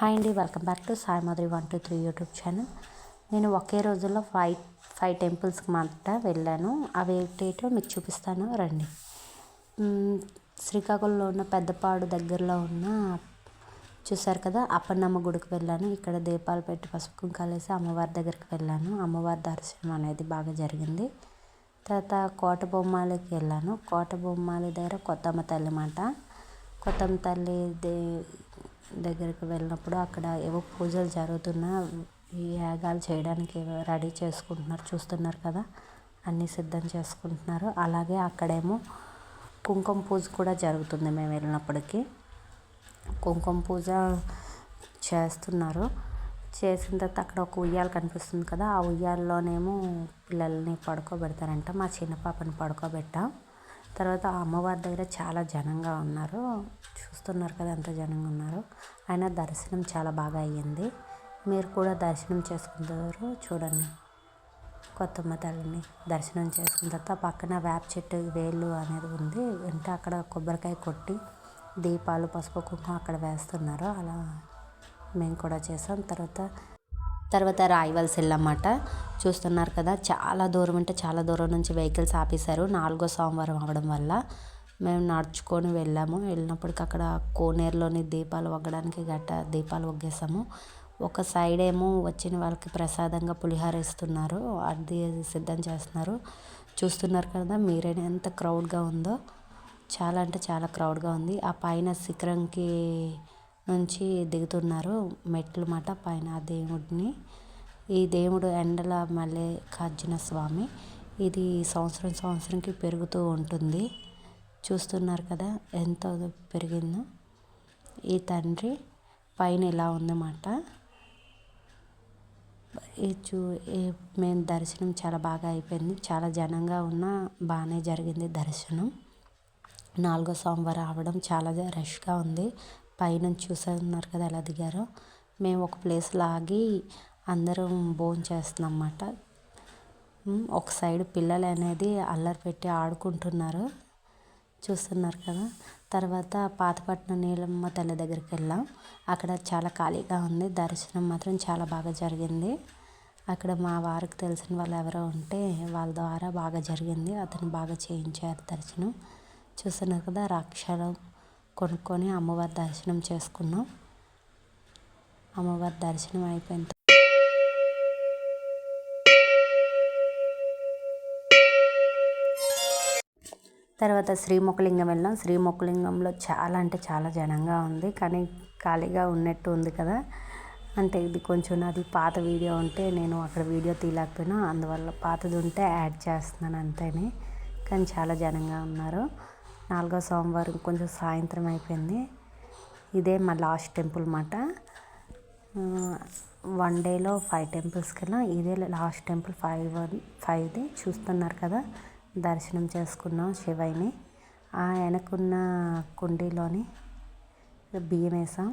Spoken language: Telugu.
హాయ్ అండి, welcome back to Sai Madhuri 123 YouTube channel. నేను ఒకే రోజుల్లో ఫైవ్ టెంపుల్స్కి మాత్రం వెళ్ళాను. అవి ఏంటో మీకు చూపిస్తాను రండి. శ్రీకాకుళంలో ఉన్న పెద్దపాడు దగ్గరలో ఉన్న చూసారు కదా అప్పన్నమ్మ గుడికి వెళ్ళాను. ఇక్కడ దీపాలు పెట్టి పసుపు కుంకాలేసి అమ్మవారి దగ్గరికి వెళ్ళాను. అమ్మవారి దర్శనం అనేది బాగా జరిగింది. తర్వాత కోట బొమ్మాలికి వెళ్ళాను. కోట బొమ్మాలి దగ్గర కొత్తమ్మ తల్లి మాట. కొత్తమ్మ తల్లి దగ్గరికి వెళ్ళినప్పుడు అక్కడ ఏవో పూజలు జరుగుతున్నా ఈ యాగాలు చేయడానికి రెడీ చేసుకుంటున్నారు, చూస్తున్నారు కదా, అన్నీ సిద్ధం చేసుకుంటున్నారు. అలాగే అక్కడేమో కుంకుమ పూజ కూడా జరుగుతుంది. మేము వెళ్ళినప్పటికీ కుంకుమ పూజ చేస్తున్నారు. చేసిన తర్వాత అక్కడ ఒక ఉయ్యాల కనిపిస్తుంది కదా, ఆ ఉయ్యాలలోనేమో పిల్లల్ని పడుకోబెడతారంట. మా చిన్న పాపని పడుకోబెట్టాం. తర్వాత అమ్మవారి దగ్గర చాలా జనంగా ఉన్నారు, చూస్తున్నారు కదా ఎంత జనంగా ఉన్నారు. అయినా దర్శనం చాలా బాగా అయ్యింది. మీరు కూడా దర్శనం చేసుకుంటారు చూడండి. కొత్తమ్మ తల్లిని దర్శనం చేసుకున్న తర్వాత పక్కన వేప చెట్టు వేళ్ళు అనేది ఉంది. అంటే అక్కడ కొబ్బరికాయ కొట్టి దీపాలు పసుపు కుంకుమ అక్కడ వేస్తున్నారు. అలా మేము కూడా చేసాం. తర్వాత రాయవలసి వెళ్ళమాట. చూస్తున్నారు కదా, చాలా దూరం అంటే చాలా దూరం నుంచి వెహికల్స్ ఆపేశారు. 4వ సోమవారం అవ్వడం వల్ల మేము నడుచుకొని వెళ్ళాము. వెళ్ళినప్పటికీ అక్కడ కోనేరులోని దీపాలు వగ్గడానికి దీపాలు వగ్గేసాము. ఒక సైడ్ ఏమో వచ్చిన వాళ్ళకి ప్రసాదంగా పులిహోర ఇస్తున్నారు, అది సిద్ధం చేస్తున్నారు. చూస్తున్నారు కదా మీరే ఎంత క్రౌడ్గా ఉందో. చాలా అంటే చాలా క్రౌడ్గా ఉంది. ఆ పైన శిఖరంకి నుంచి దిగుతున్నారు మెట్లు మాట పైన ఆ దేవుడిని. ఈ దేవుడు ఎండల మల్లికార్జున స్వామి. ఇది సంవత్సరంకి పెరుగుతూ ఉంటుంది. చూస్తున్నారు కదా ఎంత పెరిగిందో. ఈ తండ్రి పైన ఇలా ఉందన్నమాట. మేము దర్శనం చాలా బాగా అయిపోయింది. చాలా జనంగా ఉన్నా బాగానే జరిగింది దర్శనం. 4వ సోమవారం అవ్వడం చాలా రష్గా ఉంది. పైనుంచి చూస్తున్నారు కదా ఎలా దిగారో. మేము ఒక ప్లేస్లో ఆగి అందరం భోంచేస్తున్నాం అన్నమాట. ఒక సైడ్ పిల్లలు అనేది అల్లరి పెట్టి ఆడుకుంటున్నారు, చూస్తున్నారు కదా. తర్వాత పాతపట్నం నీలమ్మ తల్లి దగ్గరికి వెళ్ళాం. అక్కడ చాలా ఖాళీగా ఉంది. దర్శనం మాత్రం చాలా బాగా జరిగింది. అక్కడ మా వారికి తెలిసిన వాళ్ళు ఎవరో ఉంటే వాళ్ళ ద్వారా బాగా జరిగింది. అతను బాగా చేయించారు దర్శనం. చూస్తున్నారు కదా, రాక్షలు కొనుక్కొని అమ్మవారి దర్శనం చేసుకున్నాం. అమ్మవారి దర్శనం అయిపోయిన తర్వాత శ్రీముఖలింగం వెళ్ళాం. శ్రీముఖలింగంలో చాలా అంటే చాలా జనంగా ఉంది, కానీ ఖాళీగా ఉన్నట్టు ఉంది కదా. అంటే ఇది కొంచెం నాది పాత వీడియో ఉంటే నేను అక్కడ వీడియో తీయలేకపోయినా, అందువల్ల పాతది ఉంటే యాడ్ చేస్తున్నాను అంతేనే. కానీ చాలా జనంగా ఉన్నారు. 4వ సోమవారం కొంచెం సాయంత్రం అయిపోయింది. ఇదే మా లాస్ట్ టెంపుల్ మాట. 1 డేలో 5 టెంపుల్స్కి వెళ్ళాం. ఇదే లాస్ట్ టెంపుల్ 5ది. చూస్తున్నారు కదా, దర్శనం చేసుకున్నాం శివయ్యని. ఆ వెనకున్న కుండీలోని బియ్యం వేసాం.